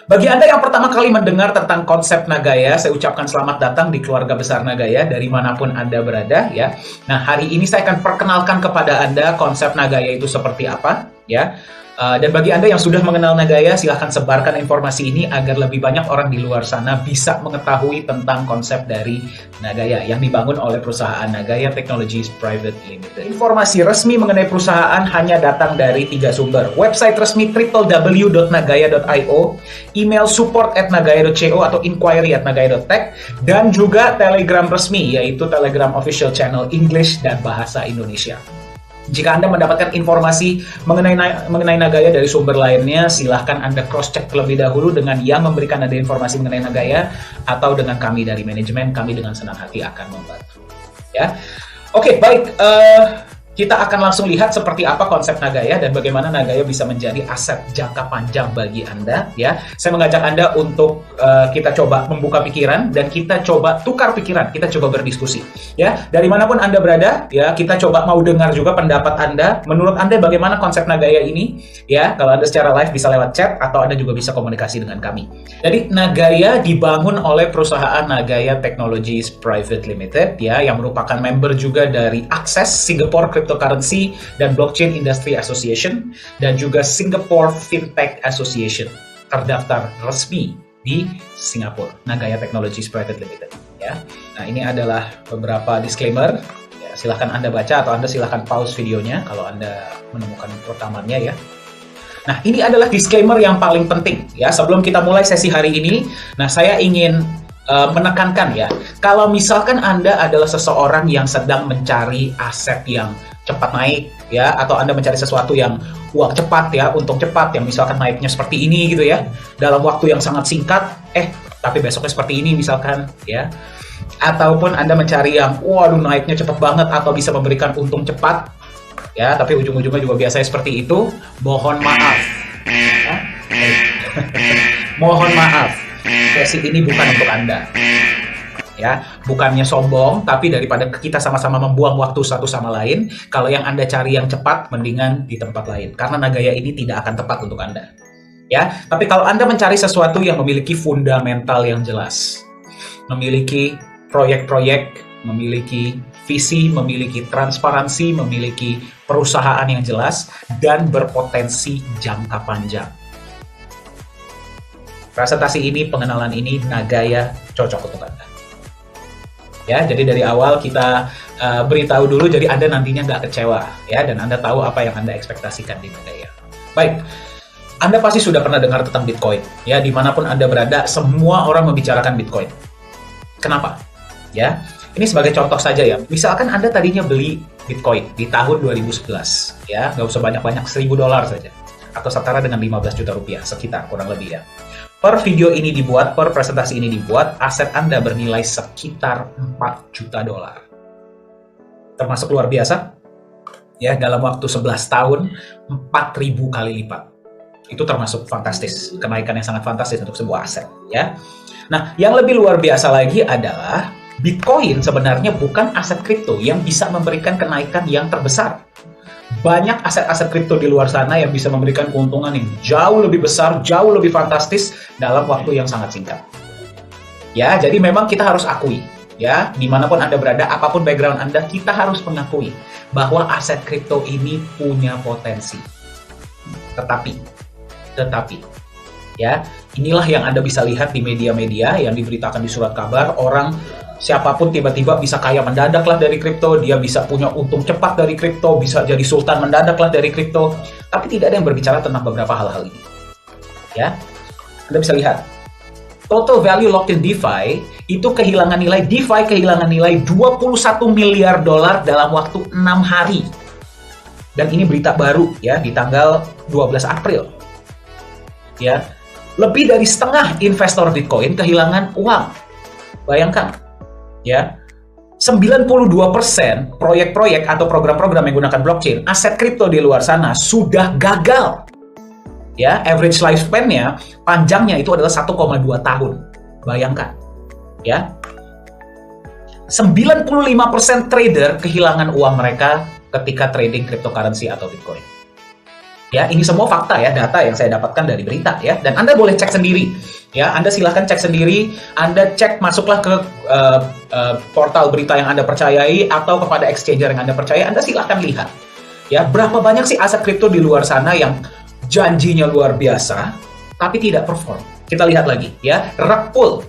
Bagi Anda yang pertama kali mendengar tentang konsep Nagaya, saya ucapkan selamat datang di keluarga besar Nagaya dari manapun Anda berada ya. Nah, hari ini saya akan perkenalkan kepada Anda konsep Nagaya itu seperti apa ya. Dan bagi Anda yang sudah mengenal Nagaya, silahkan sebarkan informasi ini agar lebih banyak orang di luar sana bisa mengetahui tentang konsep dari Nagaya yang dibangun oleh perusahaan Nagaya Technologies Private Limited. Informasi resmi mengenai perusahaan hanya datang dari 3 sumber. Website resmi www.nagaya.io, email support@nagaya.co atau inquiry@nagaya.tech, dan juga Telegram resmi, yaitu Telegram Official Channel English dan Bahasa Indonesia. Jika Anda mendapatkan informasi mengenai Nagaya dari sumber lainnya, silahkan Anda cross-check terlebih dahulu dengan yang memberikan Anda informasi mengenai Nagaya atau dengan kami dari manajemen. Kami dengan senang hati akan membantu. Ya, oke, baik. Kita akan langsung lihat seperti apa konsep Nagaya dan bagaimana Nagaya bisa menjadi aset jangka panjang bagi Anda. Ya, saya mengajak Anda untuk kita coba membuka pikiran dan kita coba tukar pikiran, kita coba berdiskusi. Ya, dari manapun Anda berada, ya kita coba mau dengar juga pendapat Anda. Menurut Anda bagaimana konsep Nagaya ini? Ya, kalau Anda secara live bisa lewat chat atau Anda juga bisa komunikasi dengan kami. Jadi Nagaya dibangun oleh perusahaan Nagaya Technologies Private Limited, ya, yang merupakan member juga dari Access Singapore Cryptocurrency dan Blockchain Industry Association dan juga Singapore Fintech Association, terdaftar resmi di Singapura, Nagaya Technologies Private Limited. Ya, nah ini adalah beberapa disclaimer. Ya, silahkan Anda baca atau Anda silahkan pause videonya kalau Anda menemukan rekamannya ya. Nah, ini adalah disclaimer yang paling penting ya sebelum kita mulai sesi hari ini. Nah, saya ingin menekankan ya, kalau misalkan Anda adalah seseorang yang sedang mencari aset yang cepat naik ya, atau Anda mencari sesuatu yang uang cepat ya, untung cepat yang misalkan naiknya seperti ini gitu ya, dalam waktu yang sangat singkat, tapi besoknya seperti ini misalkan ya, ataupun Anda mencari yang waduh naiknya cepat banget atau bisa memberikan untung cepat ya, tapi ujung-ujungnya juga biasanya seperti itu, mohon maaf ya. Mohon maaf, sesi ini bukan untuk Anda ya, bukannya sombong, tapi daripada kita sama-sama membuang waktu satu sama lain, kalau yang Anda cari yang cepat, mendingan di tempat lain, karena Nagaya ini tidak akan tepat untuk Anda ya. Tapi kalau Anda mencari sesuatu yang memiliki fundamental yang jelas, memiliki proyek-proyek, memiliki visi, memiliki transparansi, memiliki perusahaan yang jelas, dan berpotensi jangka panjang, presentasi ini, pengenalan ini, Nagaya cocok untuk Anda. Ya, jadi dari awal kita beritahu dulu, jadi Anda nantinya nggak kecewa, ya, dan Anda tahu apa yang Anda ekspektasikan di Nagaya. Baik, Anda pasti sudah pernah dengar tentang Bitcoin, ya, dimanapun Anda berada, semua orang membicarakan Bitcoin. Kenapa? Ya, ini sebagai contoh saja ya, misalkan Anda tadinya beli Bitcoin di tahun 2011, ya, nggak usah banyak-banyak, $1.000 saja, atau setara dengan 15 juta rupiah, sekitar, kurang lebih ya. Per video ini dibuat, per presentasi ini dibuat, aset Anda bernilai sekitar $4 juta. Termasuk luar biasa. Ya, dalam waktu 11 tahun, 4.000 kali lipat. Itu termasuk fantastis, kenaikan yang sangat fantastis untuk sebuah aset. Ya. Nah, yang lebih luar biasa lagi adalah Bitcoin sebenarnya bukan aset kripto yang bisa memberikan kenaikan yang terbesar. Banyak aset-aset kripto di luar sana yang bisa memberikan keuntungan yang jauh lebih besar, jauh lebih fantastis dalam waktu yang sangat singkat. Ya, jadi memang kita harus akui, ya, dimanapun Anda berada, apapun background Anda, kita harus mengakui bahwa aset kripto ini punya potensi. Tetapi, ya, inilah yang Anda bisa lihat di media-media yang diberitakan di surat kabar, orang siapapun tiba-tiba bisa kaya mendadak lah dari kripto, dia bisa punya untung cepat dari kripto, bisa jadi sultan mendadak lah dari kripto, tapi tidak ada yang berbicara tentang beberapa hal-hal ini. Ya, Anda bisa lihat, total value locked in DeFi itu kehilangan nilai 21 miliar dolar dalam waktu 6 hari. Dan ini berita baru ya, di tanggal 12 April. Ya, lebih dari setengah investor Bitcoin kehilangan uang. Bayangkan. Ya, 92% proyek-proyek atau program-program yang menggunakan blockchain, aset kripto di luar sana sudah gagal. Ya, average lifespan-nya, panjangnya itu adalah 1,2 tahun. Bayangkan. Ya. 95% trader kehilangan uang mereka ketika trading cryptocurrency atau Bitcoin. Ya, ini semua fakta ya, data yang saya dapatkan dari berita ya. Dan Anda boleh cek sendiri. Ya, Anda silahkan cek sendiri. Anda cek, masuklah ke portal berita yang Anda percayai atau kepada exchanger yang Anda percaya. Anda silahkan lihat. Ya, berapa banyak sih aset kripto di luar sana yang janjinya luar biasa, tapi tidak perform. Kita lihat lagi ya, rug pull.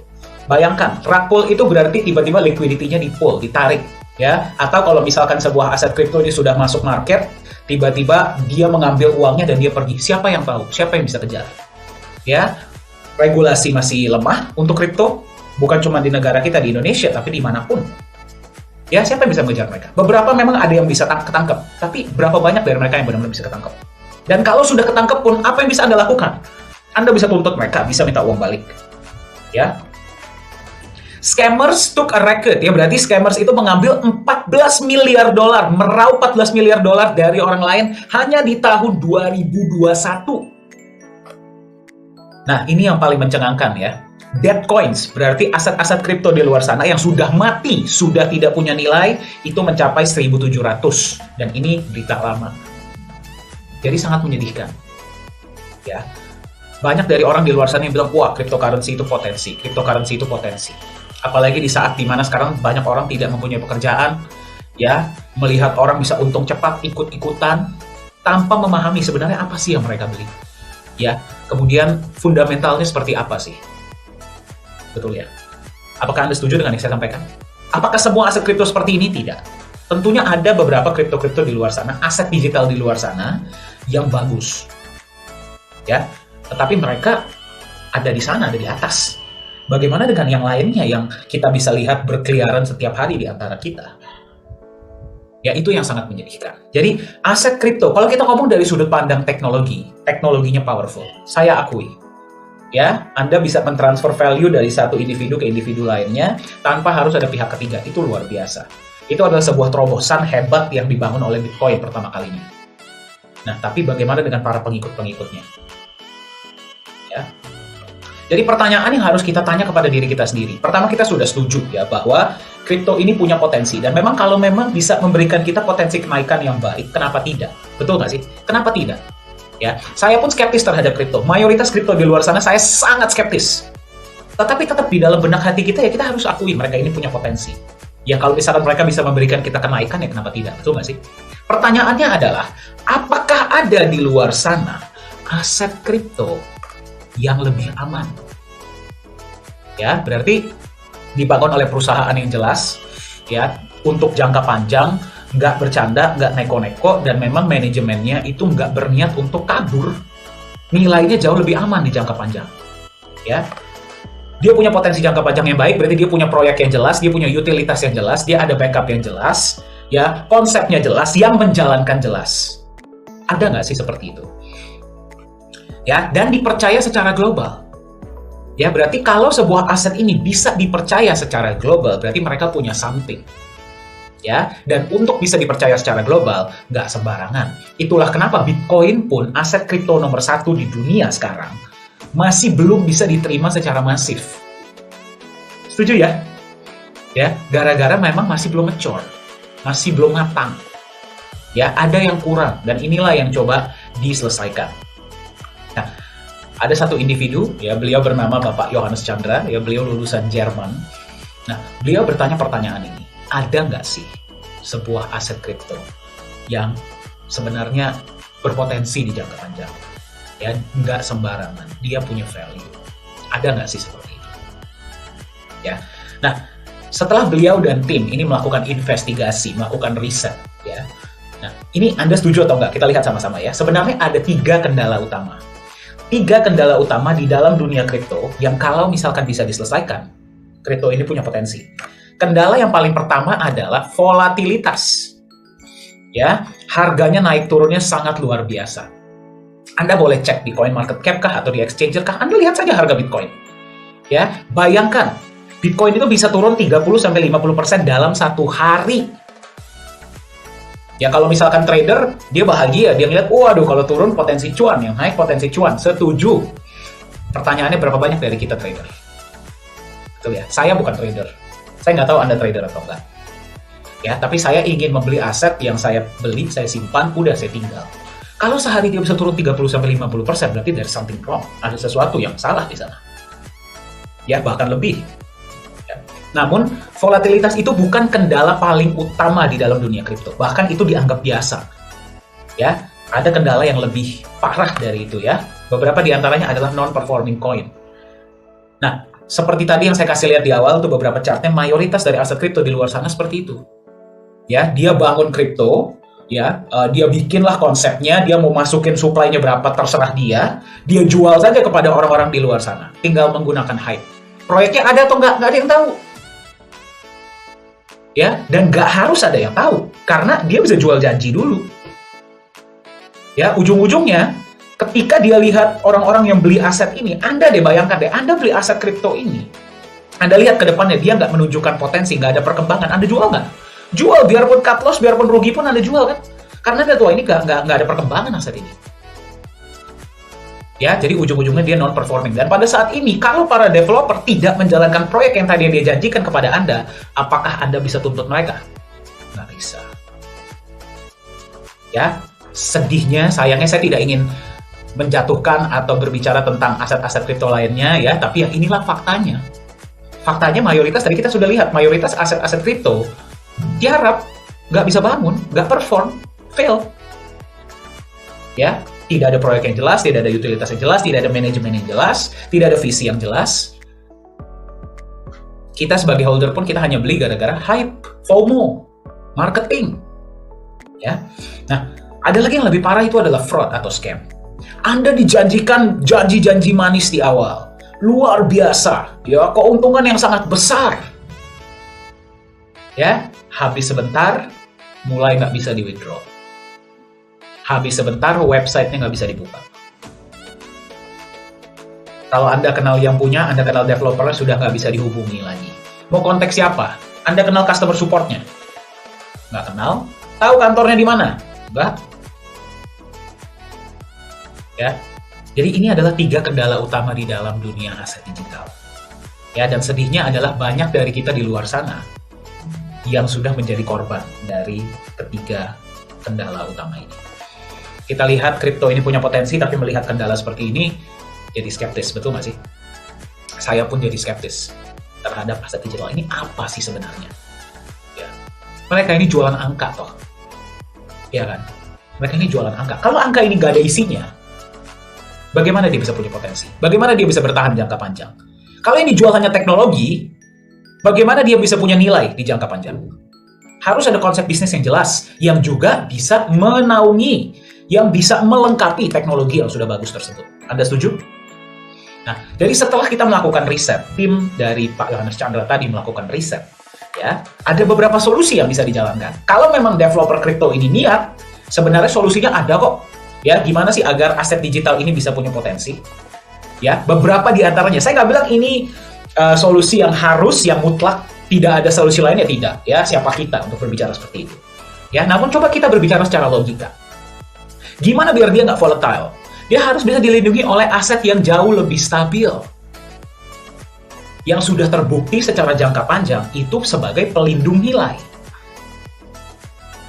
Bayangkan, rug pull itu berarti tiba-tiba liquidity-nya di pull, ditarik. Ya, atau kalau misalkan sebuah aset kripto ini sudah masuk market, tiba-tiba dia mengambil uangnya dan dia pergi. Siapa yang tahu? Siapa yang bisa kejar? Ya, regulasi masih lemah untuk kripto, bukan cuma di negara kita di Indonesia, tapi dimanapun. Ya, siapa yang bisa mengejar mereka? Beberapa memang ada yang bisa ketangkep, tapi berapa banyak dari mereka yang benar-benar bisa ketangkep? Dan kalau sudah ketangkep pun, apa yang bisa Anda lakukan? Anda bisa tuntut mereka, bisa minta uang balik. Ya. Scammers took a record, ya berarti scammers itu mengambil 14 miliar dolar, meraup 14 miliar dolar dari orang lain hanya di tahun 2021. Nah, ini yang paling mencengangkan ya. Dead coins, berarti aset-aset kripto di luar sana yang sudah mati, sudah tidak punya nilai, itu mencapai 1.700. Dan ini berita lama. Jadi sangat menyedihkan. Ya. Banyak dari orang di luar sana yang bilang, wah, cryptocurrency itu potensi, cryptocurrency itu potensi. Apalagi di saat dimana sekarang banyak orang tidak mempunyai pekerjaan, ya, melihat orang bisa untung cepat, ikut-ikutan, tanpa memahami sebenarnya apa sih yang mereka beli. Ya, kemudian fundamentalnya seperti apa sih? Betul ya? Apakah Anda setuju dengan yang saya sampaikan? Apakah semua aset kripto seperti ini? Tidak. Tentunya ada beberapa kripto-kripto di luar sana, aset digital di luar sana, yang bagus. Ya, tetapi mereka ada di sana, ada di atas. Bagaimana dengan yang lainnya yang kita bisa lihat berkeliaran setiap hari di antara kita? Ya, itu yang sangat menyedihkan. Jadi, aset kripto, kalau kita ngomong dari sudut pandang teknologi, teknologinya powerful. Saya akui. Ya, Anda bisa mentransfer value dari satu individu ke individu lainnya tanpa harus ada pihak ketiga. Itu luar biasa. Itu adalah sebuah terobosan hebat yang dibangun oleh Bitcoin pertama kalinya. Nah, tapi bagaimana dengan para pengikut-pengikutnya? Ya. Jadi pertanyaan yang harus kita tanya kepada diri kita sendiri. Pertama, kita sudah setuju ya bahwa kripto ini punya potensi. Dan memang kalau memang bisa memberikan kita potensi kenaikan yang baik, kenapa tidak? Betul nggak sih? Kenapa tidak? Ya, saya pun skeptis terhadap kripto. Mayoritas kripto di luar sana saya sangat skeptis. Tetapi tetap di dalam benak hati kita ya kita harus akui mereka ini punya potensi. Ya kalau misalkan mereka bisa memberikan kita kenaikan ya kenapa tidak? Betul nggak sih? Pertanyaannya adalah, apakah ada di luar sana aset kripto yang lebih aman? Ya, berarti dibangun oleh perusahaan yang jelas, ya, untuk jangka panjang, nggak bercanda, nggak neko-neko, dan memang manajemennya itu nggak berniat untuk kabur. Nilainya jauh lebih aman di jangka panjang. Ya, dia punya potensi jangka panjang yang baik, berarti dia punya proyek yang jelas, dia punya utilitas yang jelas, dia ada backup yang jelas, ya, konsepnya jelas, yang menjalankan jelas. Ada nggak sih seperti itu? Ya, dan dipercaya secara global. Ya, berarti kalau sebuah aset ini bisa dipercaya secara global, berarti mereka punya something. Ya, dan untuk bisa dipercaya secara global, nggak sembarangan. Itulah kenapa Bitcoin pun aset kripto nomor 1 di dunia sekarang masih belum bisa diterima secara masif. Setuju ya? Ya, gara-gara memang masih belum mature, masih belum matang. Ya, ada yang kurang, dan inilah yang coba diselesaikan. Nah, ada satu individu, ya, beliau bernama Bapak Johannes Chandra, ya, beliau lulusan Jerman. Nah, beliau bertanya pertanyaan ini, ada nggak sih sebuah aset kripto yang sebenarnya berpotensi di jangka panjang? Ya, nggak sembarangan, dia punya value. Ada nggak sih seperti itu? Ya, nah, setelah beliau dan tim ini melakukan investigasi, melakukan riset, ya. Nah, ini Anda setuju atau nggak? Kita lihat sama-sama ya. Sebenarnya ada 3 kendala utama. 3 kendala utama di dalam dunia kripto yang kalau misalkan bisa diselesaikan, kripto ini punya potensi. Kendala yang paling pertama adalah volatilitas. Ya, harganya naik turunnya sangat luar biasa. Anda boleh cek di CoinMarketCap kah atau di Exchanger kah, Anda lihat saja harga Bitcoin. Ya, bayangkan Bitcoin itu bisa turun 30-50% dalam 1 hari. Ya, kalau misalkan trader, dia bahagia, dia ngeliat, waduh, kalau turun potensi cuan, yang naik potensi cuan. Setuju. Pertanyaannya berapa banyak dari kita trader? Betul ya, saya bukan trader. Saya nggak tahu Anda trader atau enggak. Ya, tapi saya ingin membeli aset yang saya beli, saya simpan, udah saya tinggal. Kalau sehari dia bisa turun 30-50%, berarti there's something wrong. Ada sesuatu yang salah di sana. Ya, bahkan lebih. Ya. Namun, volatilitas itu bukan kendala paling utama di dalam dunia kripto. Bahkan itu dianggap biasa. Ya, ada kendala yang lebih parah dari itu ya. Beberapa di antaranya adalah non-performing coin. Nah, seperti tadi yang saya kasih lihat di awal tuh beberapa chartnya, mayoritas dari aset kripto di luar sana seperti itu. Ya, dia bangun kripto, ya, dia bikinlah konsepnya, dia mau masukin supply-nya berapa terserah dia jual saja kepada orang-orang di luar sana, tinggal menggunakan hype. Proyeknya ada atau nggak ada yang tahu. Ya, dan nggak harus ada yang tahu, karena dia bisa jual janji dulu. Ya, ujung-ujungnya, ketika dia lihat orang-orang yang beli aset ini, Anda deh bayangkan deh, Anda beli aset kripto ini, Anda lihat ke depannya, dia nggak menunjukkan potensi, nggak ada perkembangan, Anda jual nggak? Jual, biarpun cut loss, biarpun rugi pun Anda jual kan? Karena Anda tahu ini nggak ada perkembangan aset ini. Ya, jadi ujung-ujungnya dia non-performing. Dan pada saat ini, kalau para developer tidak menjalankan proyek yang tadi dia janjikan kepada Anda, apakah Anda bisa tuntut mereka? Nggak bisa. Ya, sedihnya, sayangnya saya tidak ingin menjatuhkan atau berbicara tentang aset-aset kripto lainnya ya, tapi ya inilah faktanya. Faktanya mayoritas tadi kita sudah lihat, mayoritas aset-aset kripto tiarap, nggak bisa bangun, nggak perform, fail. Ya, tidak ada proyek yang jelas, tidak ada utilitas yang jelas, tidak ada manajemen yang jelas, tidak ada visi yang jelas. Kita sebagai holder pun kita hanya beli gara-gara hype, FOMO, marketing. Ya, nah ada lagi yang lebih parah, itu adalah fraud atau scam. Anda dijanjikan janji-janji manis di awal, luar biasa, ya keuntungan yang sangat besar. Ya, habis sebentar, mulai nggak bisa di-withdraw. Habis sebentar, website-nya nggak bisa dibuka. Kalau Anda kenal yang punya, Anda kenal developernya, sudah nggak bisa dihubungi lagi. Mau kontak siapa? Anda kenal customer support-nya? Nggak kenal? Tahu kantornya di mana? Nggak. Ya, jadi ini adalah 3 kendala utama di dalam dunia aset digital. Ya, dan sedihnya adalah banyak dari kita di luar sana yang sudah menjadi korban dari ketiga kendala utama ini. Kita lihat kripto ini punya potensi, tapi melihat kendala seperti ini, jadi skeptis, betul nggak sih? Saya pun jadi skeptis terhadap aset digital ini, apa sih sebenarnya? Ya. Mereka ini jualan angka toh, ya kan? Mereka ini jualan angka. Kalau angka ini nggak ada isinya, bagaimana dia bisa punya potensi? Bagaimana dia bisa bertahan jangka panjang? Kalau ini jual hanya teknologi, bagaimana dia bisa punya nilai di jangka panjang? Harus ada konsep bisnis yang jelas, yang juga bisa menaungi, yang bisa melengkapi teknologi yang sudah bagus tersebut. Anda setuju? Nah, jadi setelah kita melakukan riset, tim dari Pak Yohanes Chandra tadi melakukan riset, ya, ada beberapa solusi yang bisa dijalankan. Kalau memang developer kripto ini niat, sebenarnya solusinya ada kok. Ya, gimana sih agar aset digital ini bisa punya potensi? Ya, beberapa di antaranya. Saya nggak bilang ini solusi yang harus, yang mutlak, tidak ada solusi lainnya, tidak. Ya, siapa kita untuk berbicara seperti itu? Ya, namun coba kita berbicara secara logika. Gimana biar dia nggak volatile? Dia harus bisa dilindungi oleh aset yang jauh lebih stabil, yang sudah terbukti secara jangka panjang itu sebagai pelindung nilai.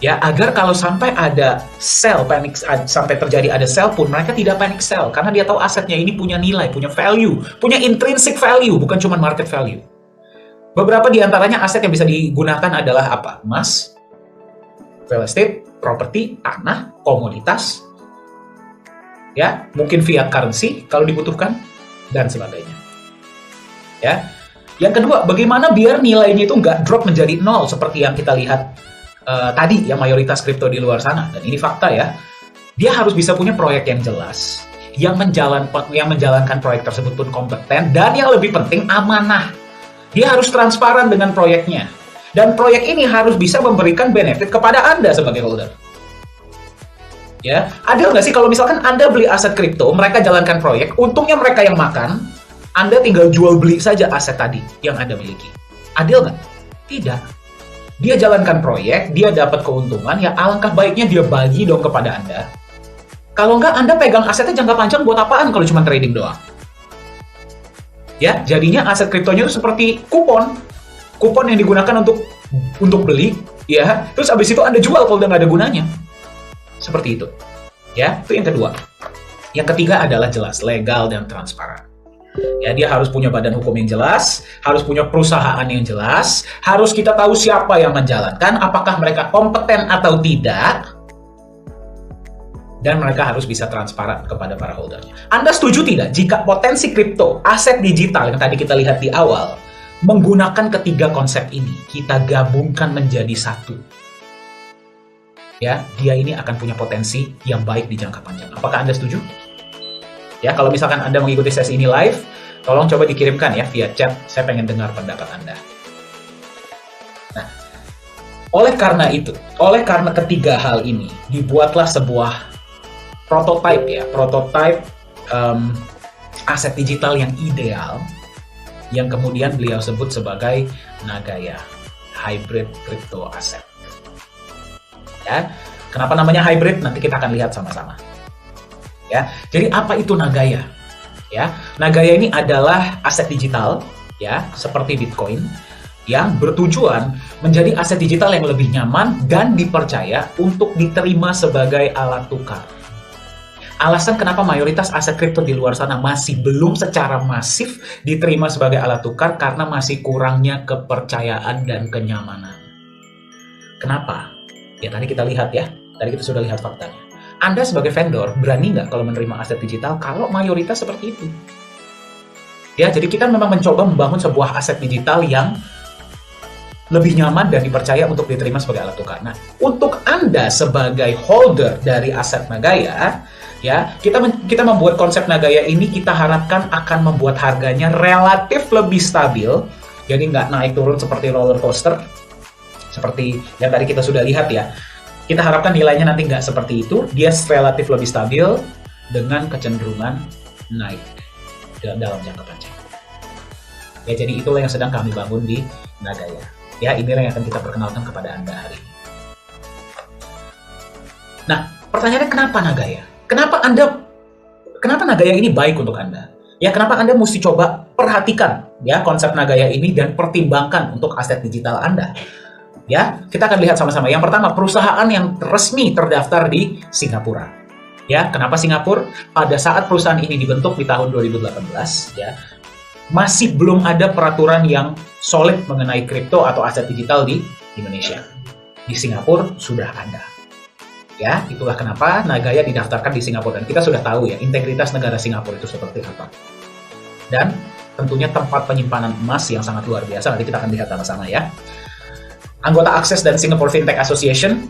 Ya, agar kalau sampai ada sell, panic, sampai terjadi ada sell pun, mereka tidak panic sell, karena dia tahu asetnya ini punya nilai, punya value, punya intrinsic value, bukan cuma market value. Beberapa di antaranya aset yang bisa digunakan adalah apa? Emas, real estate, properti, tanah, komoditas, ya, mungkin fiat currency kalau dibutuhkan, dan sebagainya. Ya, yang kedua, bagaimana biar nilainya itu nggak drop menjadi 0 seperti yang kita lihat tadi, yang mayoritas kripto di luar sana. Dan ini fakta ya, dia harus bisa punya proyek yang jelas, yang menjalankan proyek tersebut pun kompeten, dan yang lebih penting amanah. Dia harus transparan dengan proyeknya, dan proyek ini harus bisa memberikan benefit kepada Anda sebagai holder. Ya, adil nggak sih kalau misalkan Anda beli aset kripto, mereka jalankan proyek, untungnya mereka yang makan, Anda tinggal jual beli saja aset tadi yang Anda miliki. Adil nggak? Tidak. Dia jalankan proyek, dia dapat keuntungan, ya alangkah baiknya dia bagi dong kepada Anda. Kalau nggak, Anda pegang asetnya jangka panjang buat apaan kalau cuma trading doang? Ya, jadinya aset kriptonya itu seperti kupon. Kupon yang digunakan untuk beli, ya. Terus abis itu Anda jual kalau udah nggak ada gunanya. Seperti itu. Ya, itu yang kedua. Yang ketiga adalah jelas, legal dan transparan. Ya, dia harus punya badan hukum yang jelas, harus punya perusahaan yang jelas, harus kita tahu siapa yang menjalankan, apakah mereka kompeten atau tidak, dan mereka harus bisa transparan kepada para holdernya. Anda setuju tidak jika potensi kripto, aset digital yang tadi kita lihat di awal, menggunakan ketiga konsep ini, kita gabungkan menjadi satu? Ya, dia ini akan punya potensi yang baik di jangka panjang. Apakah Anda setuju? Ya, kalau misalkan Anda mengikuti sesi ini live, tolong coba dikirimkan ya via chat. Saya pengen dengar pendapat Anda. Nah, oleh karena ketiga hal ini, dibuatlah sebuah prototipe aset digital yang ideal, yang kemudian beliau sebut sebagai Nagaya, hybrid crypto asset. Ya, kenapa namanya hybrid? Nanti kita akan lihat sama-sama. Ya, jadi apa itu Nagaya? Ya, Nagaya ini adalah aset digital, ya, seperti Bitcoin, yang bertujuan menjadi aset digital yang lebih nyaman dan dipercaya untuk diterima sebagai alat tukar. Alasan kenapa mayoritas aset kripto di luar sana masih belum secara masif diterima sebagai alat tukar karena masih kurangnya kepercayaan dan kenyamanan. Kenapa? Ya tadi kita lihat ya, tadi kita sudah lihat faktanya. Anda sebagai vendor berani nggak kalau menerima aset digital kalau mayoritas seperti itu? Ya, jadi kita memang mencoba membangun sebuah aset digital yang lebih nyaman dan dipercaya untuk diterima sebagai alat tukar. Nah, untuk Anda sebagai holder dari aset Nagaya, ya, kita membuat konsep Nagaya ini kita harapkan akan membuat harganya relatif lebih stabil, jadi nggak naik turun seperti roller coaster, seperti yang tadi kita sudah lihat ya. Kita harapkan nilainya nanti nggak seperti itu, dia relatif lebih stabil dengan kecenderungan naik dalam jangka panjang. Ya, jadi itulah yang sedang kami bangun di Nagaya. Ya, inilah yang akan kita perkenalkan kepada Anda hari ini. Nah, pertanyaannya kenapa Nagaya? Kenapa Nagaya ini baik untuk Anda? Ya, kenapa Anda mesti coba perhatikan ya konsep Nagaya ini dan pertimbangkan untuk aset digital Anda? Ya, kita akan lihat sama-sama. Yang pertama, perusahaan yang resmi terdaftar di Singapura. Ya, kenapa Singapura? Pada saat perusahaan ini dibentuk di tahun 2018, ya, masih belum ada peraturan yang solid mengenai kripto atau aset digital di Indonesia. Di Singapura sudah ada. Ya, itulah kenapa Nagaya didaftarkan di Singapura. Dan kita sudah tahu ya, integritas negara Singapura itu seperti apa. Dan tentunya tempat penyimpanan emas yang sangat luar biasa. Nanti kita akan lihat sama-sama ya. Anggota Access dan Singapore Fintech Association,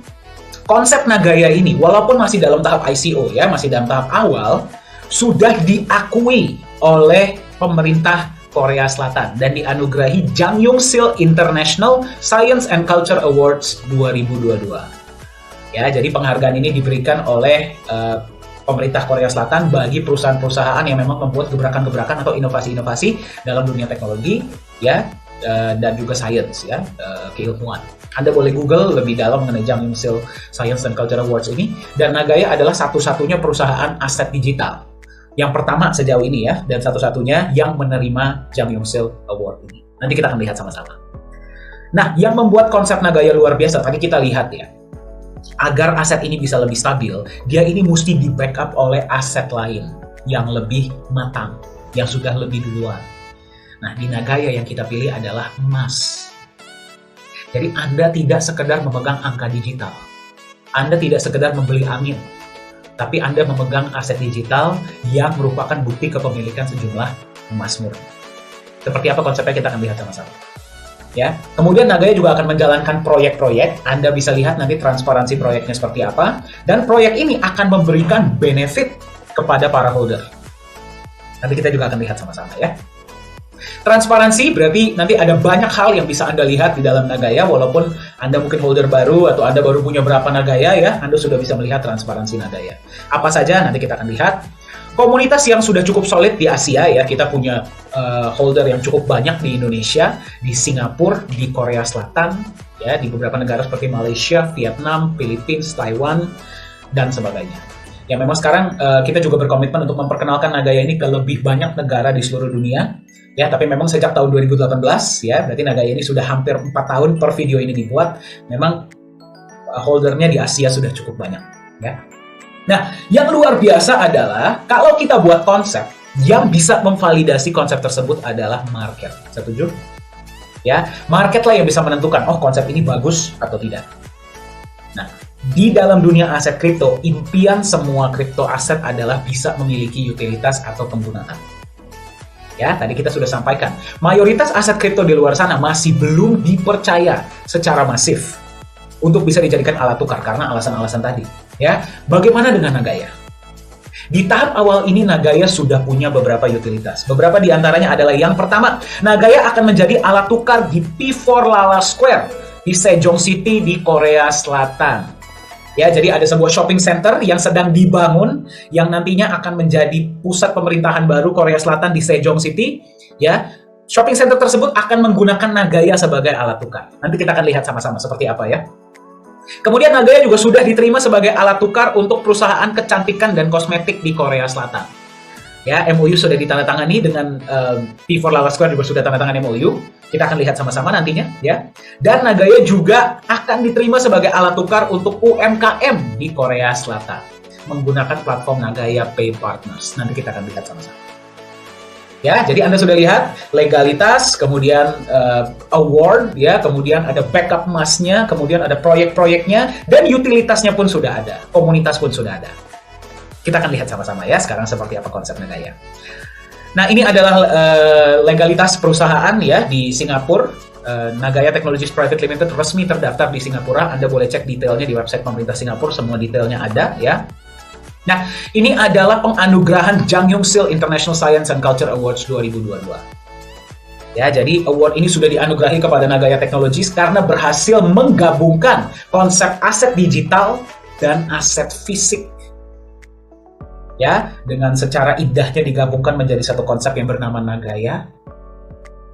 konsep Nagaya ini walaupun masih dalam tahap ICO ya, masih dalam tahap awal, sudah diakui oleh pemerintah Korea Selatan dan dianugerahi Jang Young-sil International Science and Culture Awards 2022. Ya, jadi penghargaan ini diberikan oleh pemerintah Korea Selatan bagi perusahaan-perusahaan yang memang membuat gebrakan-gebrakan atau inovasi-inovasi dalam dunia teknologi ya. Dan juga science ya, keilmuan. Anda boleh Google lebih dalam mengenai Jang Young-sil Science and Culture Awards ini, dan Nagaya adalah satu-satunya perusahaan aset digital yang pertama sejauh ini ya, dan satu-satunya yang menerima Jang Young-sil Award ini. Nanti kita akan lihat sama-sama. Nah, yang membuat konsep Nagaya luar biasa, tadi kita lihat ya, agar aset ini bisa lebih stabil, dia ini mesti di-backup oleh aset lain yang lebih matang, yang sudah lebih duluan. Nah, di Nagaya yang kita pilih adalah emas. Jadi Anda tidak sekedar memegang angka digital. Anda tidak sekedar membeli angin. Tapi Anda memegang aset digital yang merupakan bukti kepemilikan sejumlah emas murni. Seperti apa konsepnya kita akan lihat sama-sama. Ya, kemudian Nagaya juga akan menjalankan proyek-proyek. Anda bisa lihat nanti transparansi proyeknya seperti apa. Dan proyek ini akan memberikan benefit kepada para holder. Nanti kita juga akan lihat sama-sama ya. Transparansi berarti nanti ada banyak hal yang bisa Anda lihat di dalam Nagaya, walaupun Anda mungkin holder baru atau Anda baru punya berapa Nagaya ya, Anda sudah bisa melihat transparansi Nagaya. Apa saja nanti kita akan lihat. Komunitas yang sudah cukup solid di Asia ya, kita punya holder yang cukup banyak di Indonesia, di Singapura, di Korea Selatan, ya, di beberapa negara seperti Malaysia, Vietnam, Philippines, Taiwan, dan sebagainya. Ya, memang sekarang kita juga berkomitmen untuk memperkenalkan Nagaya ini ke lebih banyak negara di seluruh dunia. Ya, tapi memang sejak tahun 2018 ya, berarti Nagaya ini sudah hampir 4 tahun per video ini dibuat. Memang holdernya di Asia sudah cukup banyak ya. Nah, yang luar biasa adalah kalau kita buat konsep, yang bisa memvalidasi konsep tersebut adalah market. Setuju? Ya, market lah yang bisa menentukan, oh konsep ini bagus atau tidak. Nah, di dalam dunia aset kripto, impian semua kripto aset adalah bisa memiliki utilitas atau penggunaan. Ya, tadi kita sudah sampaikan, mayoritas aset kripto di luar sana masih belum dipercaya secara masif untuk bisa dijadikan alat tukar karena alasan-alasan tadi. Ya, bagaimana dengan Nagaya? Di tahap awal ini Nagaya sudah punya beberapa utilitas. Beberapa di antaranya adalah yang pertama, Nagaya akan menjadi alat tukar di P4 Lala Square di Sejong City di Korea Selatan. Ya, jadi ada sebuah shopping center yang sedang dibangun yang nantinya akan menjadi pusat pemerintahan baru Korea Selatan di Sejong City. Ya, shopping center tersebut akan menggunakan Nagaya sebagai alat tukar. Nanti kita akan lihat sama-sama seperti apa ya. Kemudian Nagaya juga sudah diterima sebagai alat tukar untuk perusahaan kecantikan dan kosmetik di Korea Selatan. Ya, MOU sudah ditandatangani dengan P4 Lala Square juga sudah tanda tangan MOU. Kita akan lihat sama-sama nantinya, ya. Dan Nagaya juga akan diterima sebagai alat tukar untuk UMKM di Korea Selatan menggunakan platform Nagaya Pay Partners. Nanti kita akan lihat sama-sama. Ya, jadi Anda sudah lihat legalitas, kemudian award, ya, kemudian ada backup emasnya, kemudian ada proyek-proyeknya, dan utilitasnya pun sudah ada, komunitas pun sudah ada. Kita akan lihat sama-sama ya sekarang seperti apa konsep Nagaya. Nah, ini adalah legalitas perusahaan ya di Singapura. Nagaya Technologies Private Limited resmi terdaftar di Singapura. Anda boleh cek detailnya di website pemerintah Singapura, semua detailnya ada ya. Nah, ini adalah penganugerahan Jang Young Sil International Science and Culture Awards 2022. Ya, jadi award ini sudah dianugerahi kepada Nagaya Technologies karena berhasil menggabungkan konsep aset digital dan aset fisik. Ya, dengan secara indahnya digabungkan menjadi satu konsep yang bernama Nagaya.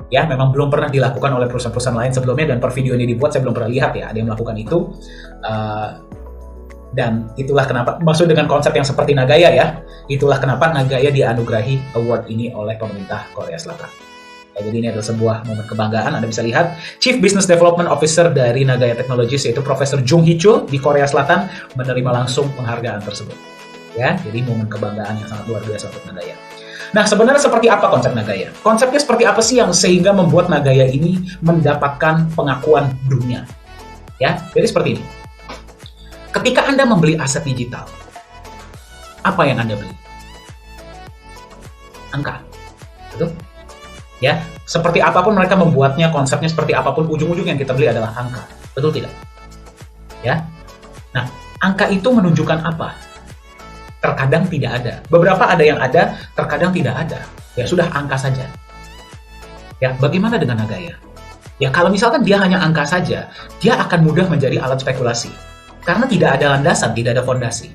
Ya, memang belum pernah dilakukan oleh perusahaan-perusahaan lain sebelumnya, dan per video ini dibuat saya belum pernah lihat ya ada yang melakukan itu. Dan itulah kenapa, maksud dengan konsep yang seperti Nagaya ya, itulah kenapa Nagaya dianugerahi award ini oleh pemerintah Korea Selatan. Ya, jadi ini adalah sebuah momen kebanggaan. Anda bisa lihat Chief Business Development Officer dari Nagaya Technologies yaitu Profesor Jung Hee Chul di Korea Selatan menerima langsung penghargaan tersebut. Ya, jadi momen kebanggaan yang sangat luar biasa untuk Nagaya. Nah, sebenarnya seperti apa konsep Nagaya? Konsepnya seperti apa sih yang sehingga membuat Nagaya ini mendapatkan pengakuan dunia? Ya, jadi seperti ini. Ketika Anda membeli aset digital, apa yang Anda beli? Angka. Betul? Ya, seperti apapun mereka membuatnya, konsepnya seperti apapun, ujung-ujung yang kita beli adalah angka. Betul tidak? Ya. Nah, angka itu menunjukkan apa? Terkadang tidak ada. Beberapa ada yang ada, terkadang tidak ada. Ya sudah, angka saja. Ya, bagaimana dengan Nagaya? Ya, kalau misalkan dia hanya angka saja, dia akan mudah menjadi alat spekulasi. Karena tidak ada landasan, tidak ada fondasi.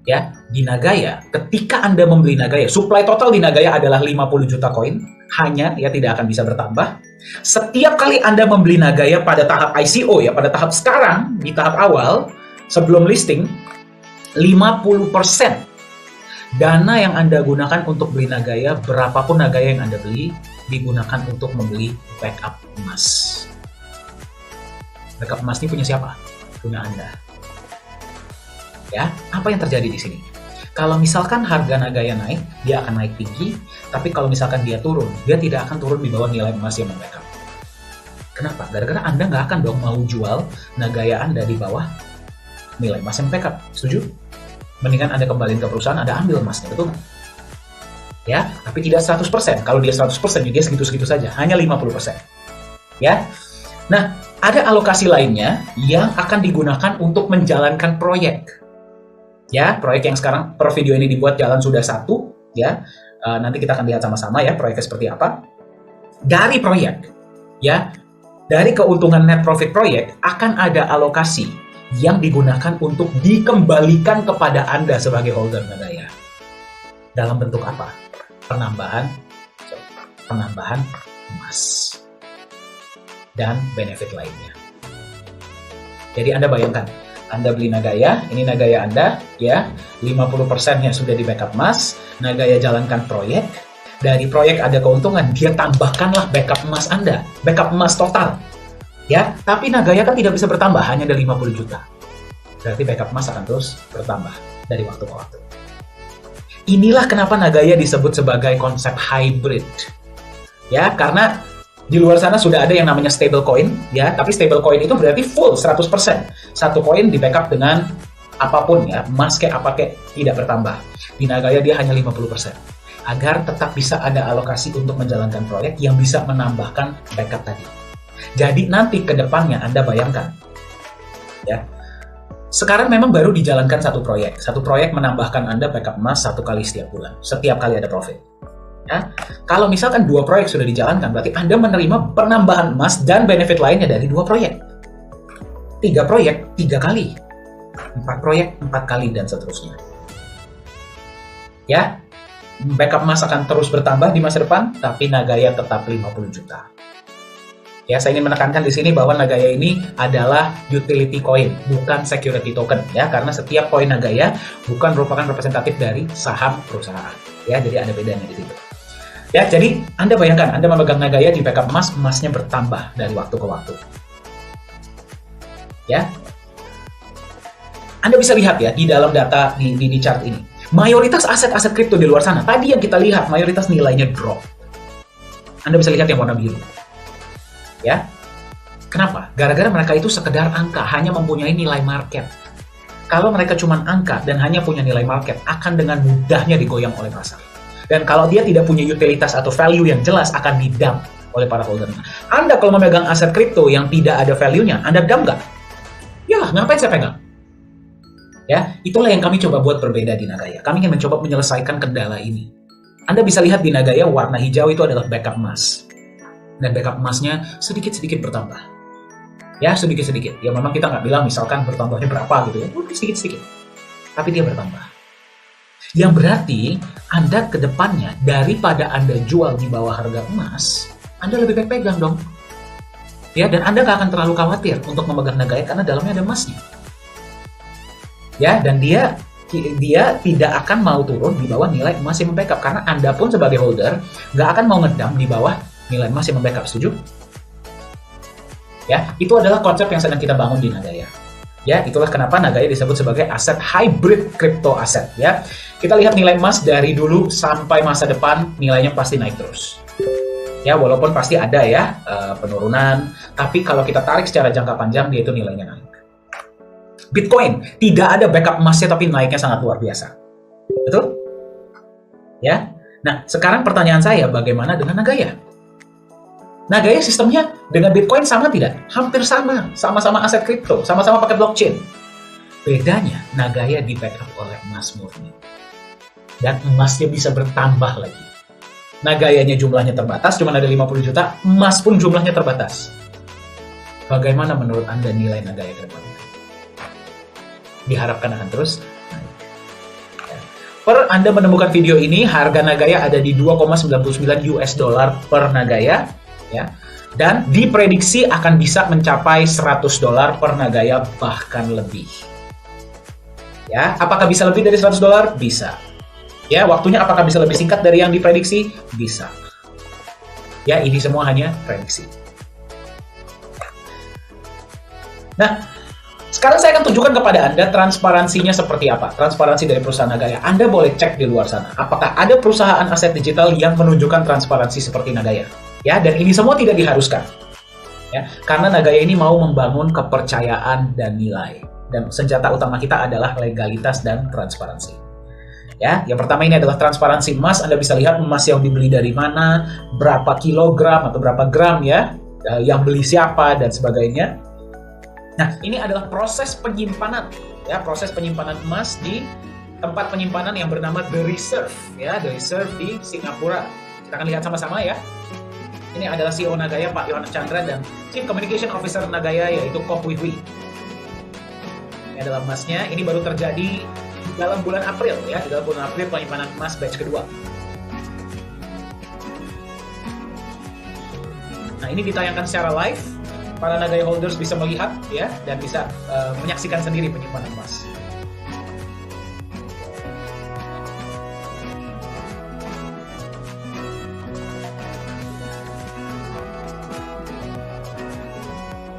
Ya, di Nagaya, ketika Anda membeli Nagaya, supply total di Nagaya adalah 50 juta koin, hanya ya tidak akan bisa bertambah. Setiap kali Anda membeli Nagaya pada tahap ICO ya, pada tahap sekarang, di tahap awal, sebelum listing, 50% dana yang Anda gunakan untuk beli Nagaya, berapapun Nagaya yang Anda beli, digunakan untuk membeli backup emas. Backup emas ini punya siapa? Punya Anda. Ya, apa yang terjadi di sini? Kalau misalkan harga Nagaya naik, dia akan naik tinggi, tapi kalau misalkan dia turun, dia tidak akan turun di bawah nilai emas yang membackup. Kenapa? Gara-gara Anda nggak akan dong mau jual Nagaya Anda di bawah nilai emas yang backup. Setuju? Mendingan Anda kembaliin ke perusahaan, Anda ambil emasnya, betul? Ya, tapi tidak 100%. Kalau dia 100%, dia segitu-segitu saja. Hanya 50%. Ya. Nah, ada alokasi lainnya yang akan digunakan untuk menjalankan proyek. Ya, proyek yang sekarang per video ini dibuat jalan sudah 1. Ya, nanti kita akan lihat sama-sama ya proyeknya seperti apa. Dari proyek, ya, dari keuntungan net profit proyek akan ada alokasi yang digunakan untuk dikembalikan kepada Anda sebagai holder Nagaya. Dalam bentuk apa? Penambahan emas dan benefit lainnya. Jadi Anda bayangkan, Anda beli Nagaya, ini Nagaya Anda, ya, 50%-nya sudah di backup emas, Nagaya jalankan proyek, dari proyek ada keuntungan, dia tambahkanlah backup emas Anda, backup emas total. Ya, tapi Nagaya kan tidak bisa bertambah, hanya ada 50 juta. Berarti backup emas akan terus bertambah. dari waktu ke waktu. Inilah kenapa Nagaya disebut sebagai konsep hybrid. Ya, karena di luar sana sudah ada yang namanya stablecoin, ya, tapi stablecoin itu berarti full 100%. Satu koin di backup dengan apapun ya, emas kayak apa kayak tidak bertambah. Di Nagaya dia hanya 50%. Agar tetap bisa ada alokasi untuk menjalankan proyek yang bisa menambahkan backup tadi. Jadi nanti ke depannya Anda bayangkan, ya, sekarang memang baru dijalankan satu proyek menambahkan Anda backup emas 1 kali setiap bulan, setiap kali ada profit. Ya, kalau misalkan 2 proyek sudah dijalankan, berarti Anda menerima penambahan emas dan benefit lainnya dari 2 proyek. 3 proyek, 3 kali. 4 proyek, 4 kali, dan seterusnya. Ya, backup emas akan terus bertambah di masa depan, tapi Nagaya tetap 50 juta. Ya, saya ingin menekankan di sini bahwa Nagaya ini adalah utility coin, bukan security token. Ya, karena setiap koin Nagaya bukan merupakan representatif dari saham perusahaan. Ya, jadi ada bedanya di situ. Ya, jadi Anda bayangkan, Anda memegang Nagaya di backup emas, emasnya bertambah dari waktu ke waktu. Ya, Anda bisa lihat ya di dalam data di chart ini. Mayoritas aset-aset kripto di luar sana, tadi yang kita lihat, mayoritas nilainya drop. Anda bisa lihat yang warna biru. Ya, kenapa? Gara-gara mereka itu sekedar angka, hanya mempunyai nilai market. Kalau mereka cuma angka dan hanya punya nilai market, akan dengan mudahnya digoyang oleh pasar. Dan kalau dia tidak punya utilitas atau value yang jelas, akan didump oleh para holder. Anda kalau memegang aset kripto yang tidak ada value-nya, Anda dump nggak? Ya, ngapain saya pegang? Ya, itulah yang kami coba buat berbeda di Nagaya. Kami ingin mencoba menyelesaikan kendala ini. Anda bisa lihat di Nagaya, warna hijau itu adalah backup emas. Dan backup emasnya sedikit-sedikit bertambah. Ya, sedikit-sedikit. Ya, memang kita nggak bilang misalkan bertambahnya berapa gitu ya. Sedikit-sedikit. Tapi dia bertambah. Yang berarti Anda ke depannya daripada Anda jual di bawah harga emas, Anda lebih baik pegang dong. Ya, dan Anda nggak akan terlalu khawatir untuk memegang Nagaya karena dalamnya ada emasnya. Ya, dan dia tidak akan mau turun di bawah nilai emas yang membackup karena Anda pun sebagai holder nggak akan mau ngedam di bawah nilai emas yang membackup. Setuju? Ya, itu adalah konsep yang sedang kita bangun di Nagaya. Ya, itulah kenapa Nagaya disebut sebagai aset hybrid crypto aset. Ya, kita lihat nilai emas dari dulu sampai masa depan, nilainya pasti naik terus. Ya, walaupun pasti ada ya penurunan, tapi kalau kita tarik secara jangka panjang, dia itu nilainya naik. Bitcoin tidak ada backup emasnya, tapi naiknya sangat luar biasa. Betul? Ya. Nah, sekarang pertanyaan saya, bagaimana dengan Nagaya? Nagaya sistemnya dengan Bitcoin sama tidak? Hampir sama. Sama-sama aset kripto, sama-sama pakai blockchain. Bedanya, Nagaya di backup oleh emas murni. Dan emasnya bisa bertambah lagi. Nagayanya jumlahnya terbatas, cuma ada 50 juta, emas pun jumlahnya terbatas. Bagaimana menurut Anda nilai Nagaya ke depan? Diharapkan akan terus naik. Per Anda menemukan video ini, harga Nagaya ada di 2,99 US dollar per Nagaya. Ya, dan diprediksi akan bisa mencapai 100 dolar per Nagaya, bahkan lebih. Ya, apakah bisa lebih dari 100 dolar? Bisa. Ya, waktunya apakah bisa lebih singkat dari yang diprediksi? Bisa. Ya, ini semua hanya prediksi. Nah, sekarang saya akan tunjukkan kepada Anda transparansinya seperti apa. Transparansi dari perusahaan Nagaya. Anda boleh cek di luar sana. Apakah ada perusahaan aset digital yang menunjukkan transparansi seperti Nagaya? Ya, dan ini semua tidak diharuskan. Ya, karena Nagaya ini mau membangun kepercayaan dan nilai. Dan senjata utama kita adalah legalitas dan transparansi. Ya, yang pertama ini adalah transparansi emas. Anda bisa lihat emas yang dibeli dari mana, berapa kilogram atau berapa gram ya, yang beli siapa dan sebagainya. Nah, ini adalah proses penyimpanan, ya, proses penyimpanan emas di tempat penyimpanan yang bernama The Reserve, ya, The Reserve di Singapura. Kita akan lihat sama-sama ya. Ini adalah CEO Nagaya, Pak Yohanes Chandra, dan Chief Communication Officer Nagaya, yaitu Kok Hui Hui. Ini adalah emasnya. Ini baru terjadi dalam bulan April, ya, di dalam bulan April penyimpanan emas batch kedua. Nah, ini ditayangkan secara live. Para Nagaya holders bisa melihat, ya, dan bisa menyaksikan sendiri penyimpanan emas.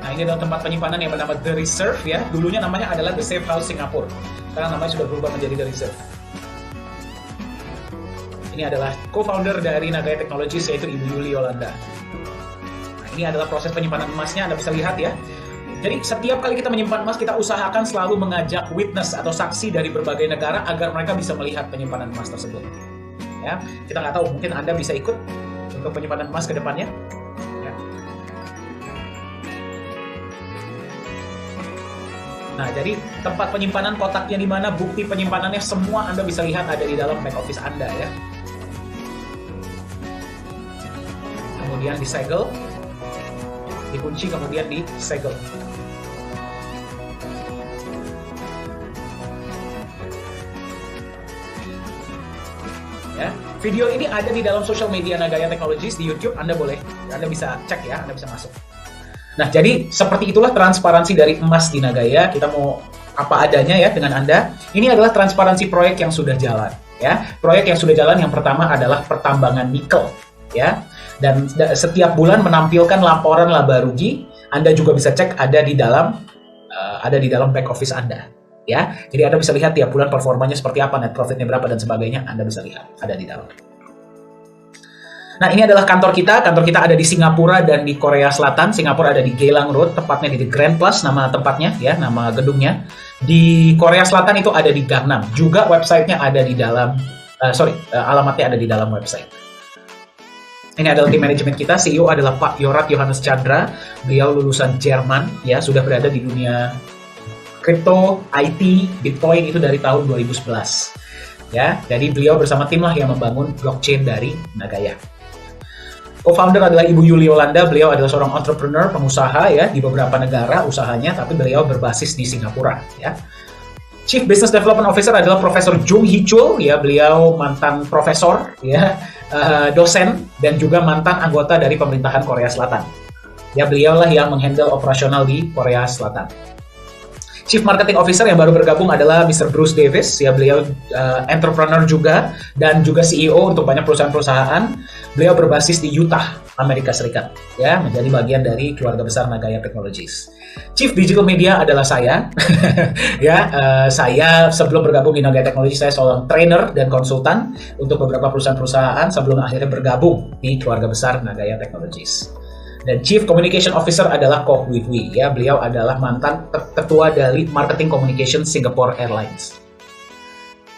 Nah, ini adalah tempat penyimpanan yang bernama The Reserve, ya. Dulunya namanya adalah The Safe House Singapore. Sekarang namanya sudah berubah menjadi The Reserve. Ini adalah co-founder dari Nagaya Technologies, yaitu Ibu Yuli Yolanda. Nah, ini adalah proses penyimpanan emasnya, Anda bisa lihat ya. Jadi setiap kali kita menyimpan emas, kita usahakan selalu mengajak witness atau saksi dari berbagai negara agar mereka bisa melihat penyimpanan emas tersebut. Ya, kita nggak tahu, mungkin Anda bisa ikut untuk penyimpanan emas ke depannya. Ya. Nah, jadi tempat penyimpanan kotaknya di mana, bukti penyimpanannya semua Anda bisa lihat ada di dalam back office Anda ya. Kemudian disegel, dikunci, kemudian disegel. Ya, video ini ada di dalam social media Nagaya Technologies di YouTube. Anda bisa cek ya, Anda bisa masuk. Nah, jadi seperti itulah transparansi dari emas di Nagaya. Kita mau apa adanya ya dengan Anda. Ini adalah transparansi proyek yang sudah jalan ya. Proyek yang sudah jalan yang pertama adalah pertambangan nikel ya. Dan setiap bulan menampilkan laporan laba rugi. Anda juga bisa cek ada di dalam back office Anda. Ya, jadi Anda bisa lihat tiap bulan performanya seperti apa, net profitnya berapa dan sebagainya. Anda bisa lihat ada di dalam. Nah, ini adalah kantor kita. Kantor kita ada di Singapura dan di Korea Selatan. Singapura ada di Geylang Road, tepatnya di The Grand Plus, nama tempatnya ya, nama gedungnya. Di Korea Selatan itu ada di Gangnam. Juga websitenya ada di dalam, alamatnya ada di dalam website. Ini adalah tim manajemen kita. CEO adalah Pak Yorat Johannes Chandra. Beliau lulusan Jerman, ya, sudah berada di dunia kripto, IT, Bitcoin itu dari tahun 2011. Ya, jadi beliau bersama tim lah yang membangun blockchain dari Nagaya. Co-founder adalah Ibu Yuli Yolanda. Beliau adalah seorang entrepreneur, pengusaha ya di beberapa negara usahanya, tapi beliau berbasis di Singapura. Ya. Chief Business Development Officer adalah Profesor Jung Hee Chul. Ya, beliau mantan profesor, ya, dosen dan juga mantan anggota dari pemerintahan Korea Selatan. Ya, beliaulah yang menghandle operasional di Korea Selatan. Chief Marketing Officer yang baru bergabung adalah Mr. Bruce Davis. Ya, beliau entrepreneur juga dan juga CEO untuk banyak perusahaan-perusahaan. Beliau berbasis di Utah, Amerika Serikat. Ya, menjadi bagian dari keluarga besar Nagaya Technologies. Chief Digital Media adalah saya. Ya, saya sebelum bergabung di Nagaya Technologies, saya seorang trainer dan konsultan untuk beberapa perusahaan-perusahaan sebelum akhirnya bergabung di keluarga besar Nagaya Technologies. Dan Chief Communication Officer adalah Koh Wee Hui. Ya, beliau adalah mantan ketua dari Marketing Communication Singapore Airlines.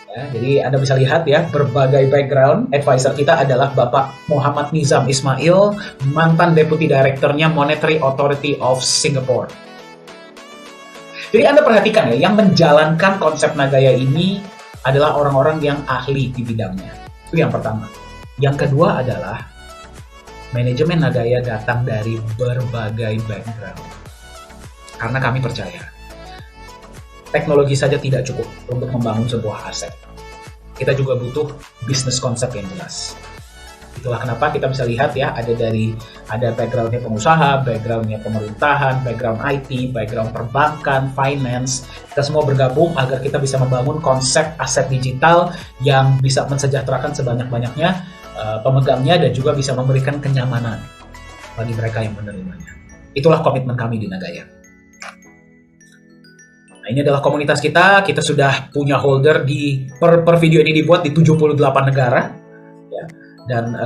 Ya, jadi Anda bisa lihat ya, berbagai background. Advisor kita adalah Bapak Muhammad Nizam Ismail, mantan Deputy Director-nya Monetary Authority of Singapore. Jadi Anda perhatikan ya, yang menjalankan konsep Nagaya ini adalah orang-orang yang ahli di bidangnya. Itu yang pertama. Yang kedua adalah manajemen Nagaya datang dari berbagai background. Karena kami percaya, teknologi saja tidak cukup untuk membangun sebuah aset. Kita juga butuh bisnis konsep yang jelas. Itulah kenapa kita bisa lihat ya, ada backgroundnya pengusaha, backgroundnya pemerintahan, background IT, background perbankan, finance. Kita semua bergabung agar kita bisa membangun konsep aset digital yang bisa mensejahterakan sebanyak-banyaknya pemegangnya dan juga bisa memberikan kenyamanan bagi mereka yang menerimanya. Itulah komitmen kami di Nagaya. Nah, ini adalah komunitas kita. Kita sudah punya holder di per video ini dibuat di 78 negara. Ya. Dan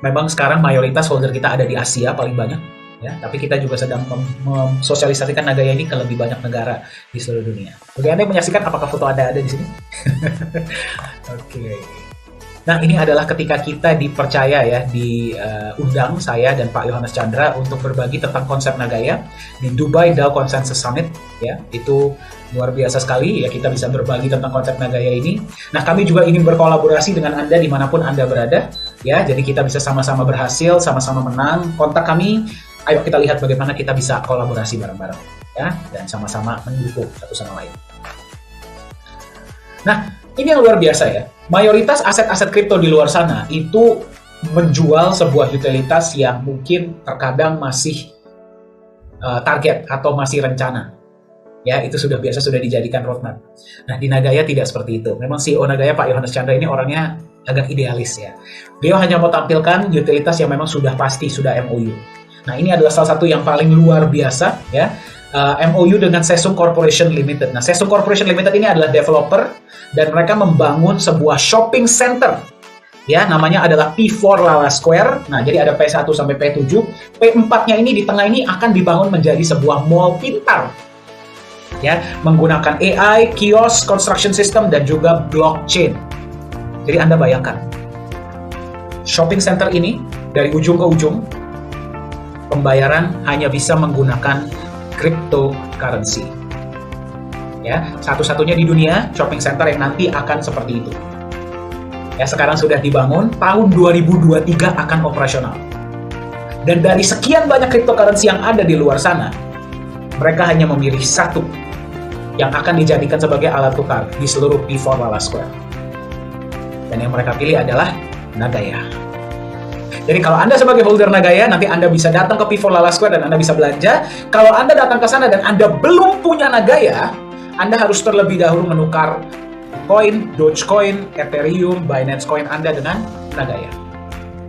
memang sekarang mayoritas holder kita ada di Asia paling banyak. Ya. Tapi kita juga sedang mensosialisasikan Nagaya ini ke lebih banyak negara di seluruh dunia. Bagi Anda yang menyaksikan, apakah foto Anda ada di sini? Oke. Nah, ini adalah ketika kita dipercaya ya, diundang saya dan Pak Johannes Chandra untuk berbagi tentang konsep Nagaya di Dubai DAO Consensus Summit. Ya, itu luar biasa sekali ya, kita bisa berbagi tentang konsep Nagaya ini. Nah, kami juga ingin berkolaborasi dengan Anda dimanapun Anda berada. Ya, jadi kita bisa sama-sama berhasil, sama-sama menang. Kontak kami, ayo kita lihat bagaimana kita bisa kolaborasi bareng-bareng. Ya, dan sama-sama mendukung satu sama lain. Nah, ini yang luar biasa ya. Mayoritas aset-aset kripto di luar sana itu menjual sebuah utilitas yang mungkin terkadang masih target atau masih rencana. Ya, itu sudah dijadikan roadmap. Nah, di Nagaya tidak seperti itu. Memang CEO Nagaya Pak Johannes Chandra ini orangnya agak idealis ya. Beliau hanya mau tampilkan utilitas yang memang sudah pasti, sudah MOU. Nah, ini adalah salah satu yang paling luar biasa ya. MOU dengan Sesung Corporation Limited. Nah, Sesung Corporation Limited ini adalah developer dan mereka membangun sebuah shopping center. Ya, namanya adalah P4 Lala Square. Nah, jadi ada P1 sampai P7. P4-nya ini di tengah ini akan dibangun menjadi sebuah mall pintar. Ya, menggunakan AI, kios, construction system, dan juga blockchain. Jadi Anda bayangkan, shopping center ini dari ujung ke ujung, pembayaran hanya bisa menggunakan cryptocurrency. Ya, satu-satunya di dunia shopping center yang nanti akan seperti itu. Ya, sekarang sudah dibangun, tahun 2023 akan operasional. Dan dari sekian banyak cryptocurrency yang ada di luar sana, mereka hanya memilih satu yang akan dijadikan sebagai alat tukar di seluruh P4 Lala Square. Dan yang mereka pilih adalah Nagaya. Jadi kalau Anda sebagai holder Nagaya, nanti Anda bisa datang ke P4 Lala Square dan Anda bisa belanja. Kalau Anda datang ke sana dan Anda belum punya Nagaya, Anda harus terlebih dahulu menukar Coin, Dogecoin, Ethereum, Binance Coin Anda dengan Nagaya.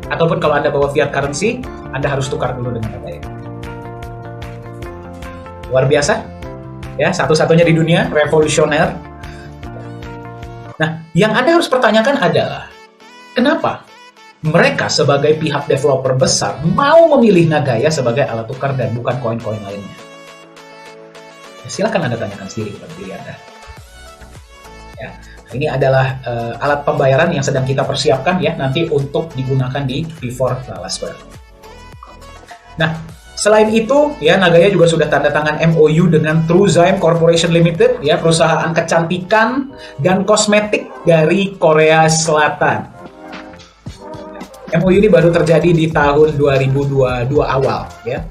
Ataupun kalau Anda bawa fiat currency, Anda harus tukar dulu dengan Nagaya. Luar biasa, ya, satu-satunya di dunia, revolusioner. Nah, yang Anda harus pertanyakan adalah, kenapa mereka sebagai pihak developer besar mau memilih Nagaya sebagai alat tukar dan bukan koin-koin lainnya? Ya, silakan Anda tanyakan sendiri kepada diri Anda. Ya, ini adalah alat pembayaran yang sedang kita persiapkan ya nanti untuk digunakan di P4 Lala Square. Nah, selain itu ya Nagaya juga sudah tanda tangan MOU dengan Truezyme Corporation Limited ya, perusahaan kecantikan dan kosmetik dari Korea Selatan. MOU ini baru terjadi di tahun 2022 awal ya.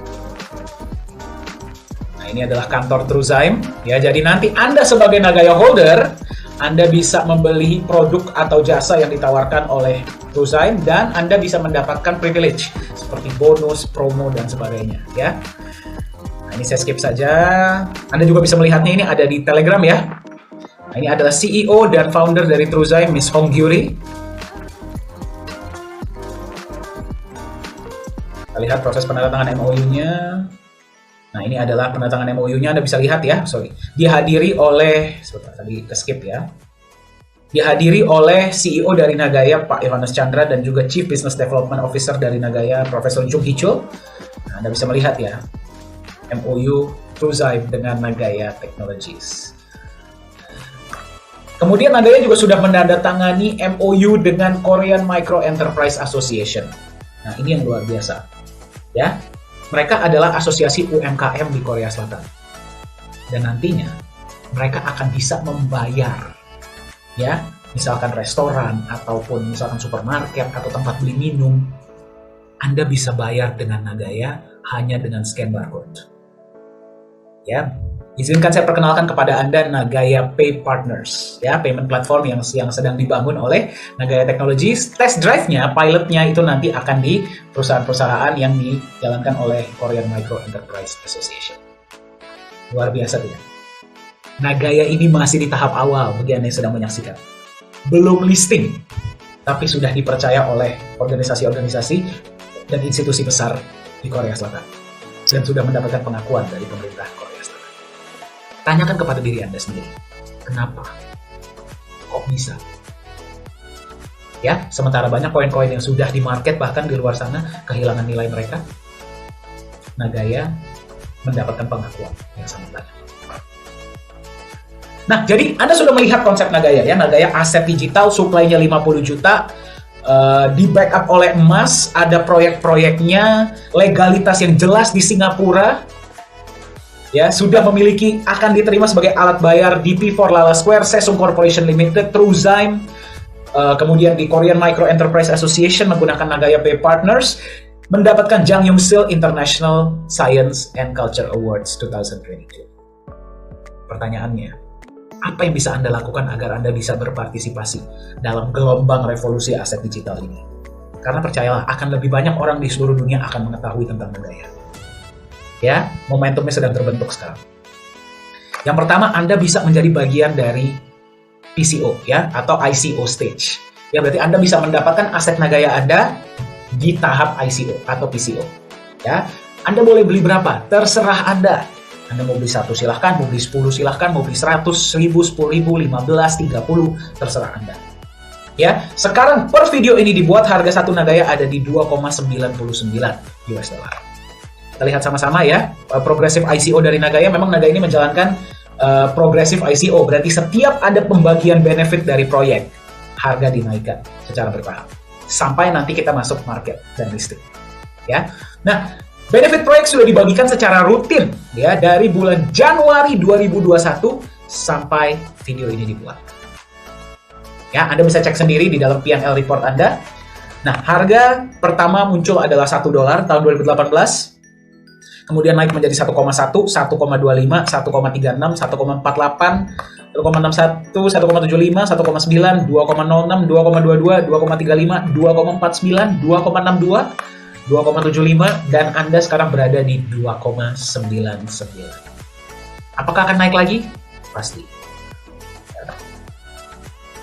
Nah, ini adalah kantor Truezyme ya. Jadi nanti Anda sebagai Nagaya holder, Anda bisa membeli produk atau jasa yang ditawarkan oleh Truezyme dan Anda bisa mendapatkan privilege seperti bonus, promo, dan sebagainya ya. Nah, ini saya skip saja. Anda juga bisa melihatnya, ini ada di Telegram ya. Nah, ini adalah CEO dan founder dari Truezyme, Miss Hong Gyuri. Kita lihat proses penandatangan MOU-nya. Nah, ini adalah penandatangan MOU-nya, Anda bisa lihat ya, dihadiri oleh, sebentar tadi ke skip ya, dihadiri oleh CEO dari Nagaya, Pak Yohanes Chandra, dan juga Chief Business Development Officer dari Nagaya, Profesor Jung Hee-chul. Nah, Anda bisa melihat ya, MOU Truezyme dengan Nagaya Technologies. Kemudian Nagaya juga sudah menandatangani MOU dengan Korean Micro Enterprise Association. Nah, ini yang luar biasa ya. Mereka adalah asosiasi UMKM di Korea Selatan. Dan nantinya mereka akan bisa membayar ya, misalkan restoran ataupun misalkan supermarket atau tempat beli minum. Anda bisa bayar dengan Nagaya hanya dengan scan barcode. Ya, izinkan saya perkenalkan kepada Anda Nagaya Pay Partners, ya, payment platform yang sedang dibangun oleh Nagaya Technologies. Test drive-nya, pilotnya itu nanti akan di perusahaan-perusahaan yang dijalankan oleh Korean Micro Enterprise Association. Luar biasa tidak? Nagaya ini masih di tahap awal bagi Anda yang sedang menyaksikan. Belum listing, tapi sudah dipercaya oleh organisasi-organisasi dan institusi besar di Korea Selatan. Dan sudah mendapatkan pengakuan dari pemerintah Korea Selatan. Tanyakan kepada diri Anda sendiri, kenapa? Kok bisa? Ya, sementara banyak koin-koin yang sudah di market bahkan di luar sana kehilangan nilai mereka, Nagaya mendapatkan pengakuan yang sangat banyak. Nah, jadi Anda sudah melihat konsep Nagaya ya, Nagaya aset digital, supply-nya 50 juta, di backup oleh emas, ada proyek-proyeknya, legalitas yang jelas di Singapura, ya, sudah memiliki, akan diterima sebagai alat bayar di P4 Lala Square, Sesung Corporation Limited, Truezyme, kemudian di Korean Micro Enterprise Association menggunakan Nagaya Pay Partners, mendapatkan Jang Young-sil International Science and Culture Awards 2022. Pertanyaannya, apa yang bisa Anda lakukan agar Anda bisa berpartisipasi dalam gelombang revolusi aset digital ini? Karena percayalah, akan lebih banyak orang di seluruh dunia akan mengetahui tentang Nagaya. Ya, momentumnya sedang terbentuk sekarang. Yang pertama, Anda bisa menjadi bagian dari PCO ya, atau ICO stage. Ya, berarti Anda bisa mendapatkan aset Nagaya Anda di tahap ICO atau PCO. Ya, Anda boleh beli berapa? Terserah Anda. Anda mau beli 1 silahkan, mau beli 10 silahkan, mau beli 100, 1000, 10.000, 15, 30, terserah Anda. Ya, sekarang per video ini dibuat harga satu Nagaya ada di 2,99 US dollar. Kita lihat sama-sama ya, progressive ICO dari Nagaya. Memang Nagaya ini menjalankan progressive ICO, berarti setiap ada pembagian benefit dari proyek, harga dinaikkan secara bertahap sampai nanti kita masuk market dan listing. Ya, nah benefit proyek sudah dibagikan secara rutin ya dari bulan Januari 2021 sampai video ini dibuat. Ya, Anda bisa cek sendiri di dalam P&L report Anda. Nah, harga pertama muncul adalah $1 tahun 2018. Kemudian naik menjadi 1,1, 1,25, 1,36, 1,48, 1,61, 1,75, 1,9, 2,06, 2,22, 2,35, 2,49, 2,62, 2,75, dan Anda sekarang berada di 2,99. Apakah akan naik lagi? Pasti.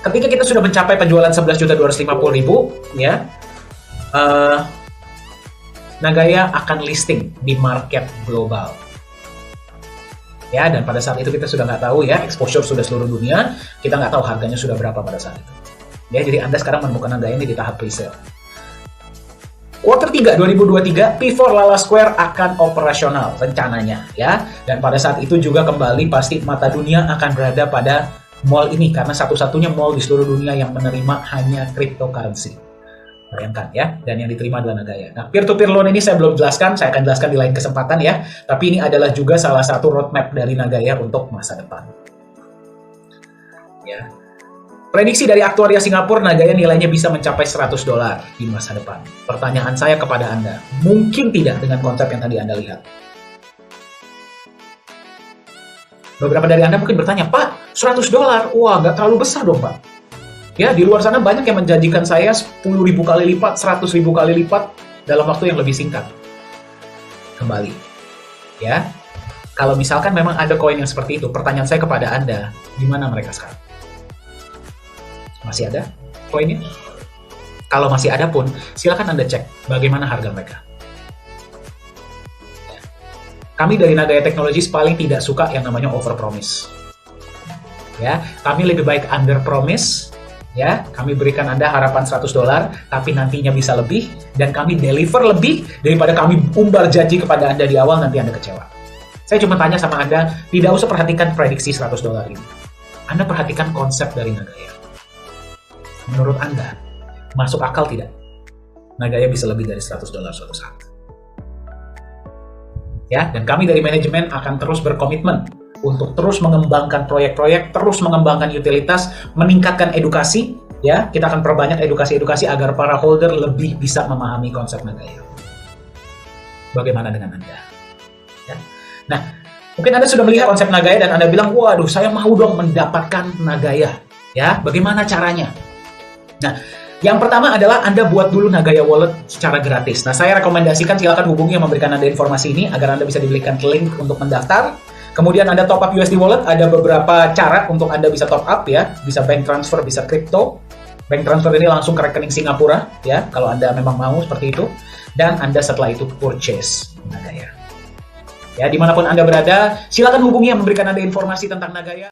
Ketika kita sudah mencapai penjualan 11.250.000, ya, Nagaya akan listing di market global. Ya, dan pada saat itu kita sudah nggak tahu ya, exposure sudah seluruh dunia, kita nggak tahu harganya sudah berapa pada saat itu. Ya, jadi Anda sekarang menemukan Nagaya ini di tahap pre-sale. Quarter 3 2023, P4 Lala Square akan operasional rencananya ya. Dan pada saat itu juga kembali pasti mata dunia akan berada pada mall ini karena satu-satunya mall di seluruh dunia yang menerima hanya cryptocurrency. Bayangkan ya, dan yang diterima adalah Nagaya. Nah, peer-to-peer loan ini saya belum jelaskan, saya akan jelaskan di lain kesempatan ya. Tapi ini adalah juga salah satu roadmap dari Nagaya untuk masa depan. Ya. Prediksi dari aktuaria Singapura, Nagaya nilainya bisa mencapai $100 di masa depan. Pertanyaan saya kepada Anda, mungkin tidak dengan konsep yang tadi Anda lihat? Beberapa dari Anda mungkin bertanya, Pak, $100? Wah, nggak terlalu besar dong, Pak. Ya, di luar sana banyak yang menjanjikan saya 10.000 kali lipat, 100.000 kali lipat dalam waktu yang lebih singkat. Kembali. Ya, kalau misalkan memang ada koin yang seperti itu, pertanyaan saya kepada Anda, di mana mereka sekarang? Masih ada koinnya? Kalau masih ada pun, silakan Anda cek bagaimana harga mereka. Kami dari Nagaya Technologies paling tidak suka yang namanya overpromise. Ya, kami lebih baik underpromise. Ya, kami berikan Anda harapan $100, tapi nantinya bisa lebih, dan kami deliver lebih daripada kami umbar janji kepada Anda di awal, nanti Anda kecewa. Saya cuma tanya sama Anda, tidak usah perhatikan prediksi $100 ini. Anda perhatikan konsep dari Nagaya. Menurut Anda, masuk akal tidak? Nagaya bisa lebih dari $100 suatu saat. Ya, dan kami dari manajemen akan terus berkomitmen untuk terus mengembangkan proyek-proyek, terus mengembangkan utilitas, meningkatkan edukasi, ya, kita akan perbanyak edukasi-edukasi agar para holder lebih bisa memahami konsep Nagaya. Bagaimana dengan Anda? Ya. Nah, mungkin Anda sudah melihat konsep Nagaya dan Anda bilang, waduh, saya mau dong mendapatkan Nagaya. Ya, bagaimana caranya? Nah, yang pertama adalah Anda buat dulu Nagaya Wallet secara gratis. Nah, saya rekomendasikan silakan hubungi yang memberikan Anda informasi ini agar Anda bisa diberikan link untuk mendaftar. Kemudian Anda top up USD Wallet, ada beberapa cara untuk Anda bisa top up ya, bisa bank transfer, bisa crypto. Bank transfer ini langsung ke rekening Singapura ya, kalau Anda memang mau seperti itu. Dan Anda setelah itu purchase Nagaya. Ya, dimanapun Anda berada, silakan hubungi yang memberikan Anda informasi tentang Nagaya.